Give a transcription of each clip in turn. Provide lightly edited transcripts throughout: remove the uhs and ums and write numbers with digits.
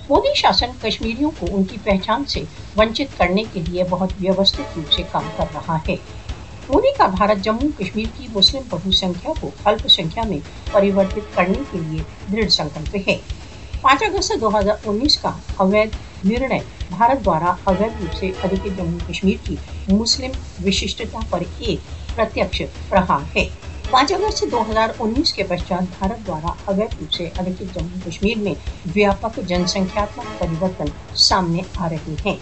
मोदी शासन कश्मीरियों को उनकी पहचान से वंचित करने के लिए बहुत व्यवस्थित रूप से काम कर रहा है। मोदी का भारत जम्मू कश्मीर की मुस्लिम बहुसंख्या को अल्पसंख्या में परिवर्तित करने के लिए दृढ़ संकल्प है। 5 अगस्त 2019 का अवैध निर्णय भारत द्वारा अवैध रूप से अधिकृत जम्मू कश्मीर की मुस्लिम विशिष्टता पर एक प्रत्यक्ष प्रहार है। 5 अगस्त 2019 के पश्चात भारत द्वारा अवैध रूप से अधिकृत जम्मू कश्मीर में व्यापक जनसंख्यात्मक परिवर्तन सामने आ रहे हैं।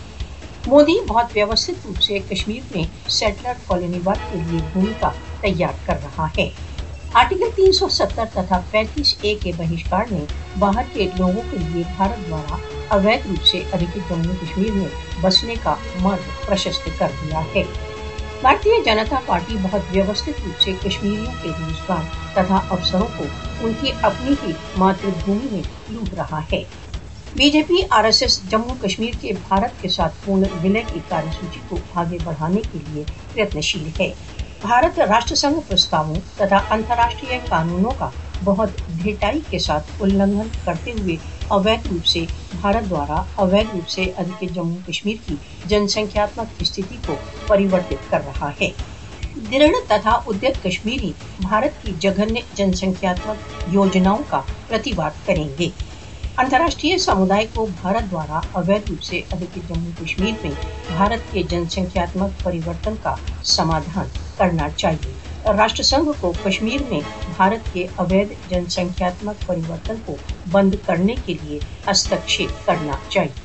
मोदी बहुत व्यवस्थित रूप से कश्मीर में सेटलर कॉलोनीवाद के लिए भूमिका तैयार कर रहा है। आर्टिकल 370 तथा 35A के बहिष्कार ने बाहर के लोगों के लिए भारत द्वारा अवैध रूप से अधिकृत जम्मू कश्मीर में बसने का मार्ग प्रशस्त कर दिया है। भारतीय जनता पार्टी बहुत व्यवस्थित रूप से कश्मीरियों के रोजगार तथा अवसरों को उनकी अपनी ही मातृभूमि में लूट रहा है। बीजेपी आरएसएस जम्मू कश्मीर के भारत के साथ पूर्ण विलय की कार्यसूची को आगे बढ़ाने के लिए प्रयत्नशील है। भारत राष्ट्रसंघ प्रस्तावों तथा अंतर्राष्ट्रीय कानूनों का बहुत ढिठाई के साथ उल्लंघन करते हुए अवैध रूप से भारत द्वारा अवैध रूप से अधिकृत जम्मू कश्मीर की जनसंख्यात्मक स्थिति को परिवर्तित कर रहा है। दृढ़ तथा उद्यत कश्मीरी भारत की जघन्य जनसंख्यात्मक योजनाओं का प्रतिवाद करेंगे। अंतर्राष्ट्रीय समुदाय को भारत द्वारा अवैध रूप से अधिकृत जम्मू कश्मीर में भारत के जनसंख्यात्मक परिवर्तन का समाधान करना चाहिए। राष्ट्रसंघ को कश्मीर में भारत के अवैध जनसंख्यात्मक परिवर्तन को बंद करने के लिए हस्तक्षेप करना चाहिए।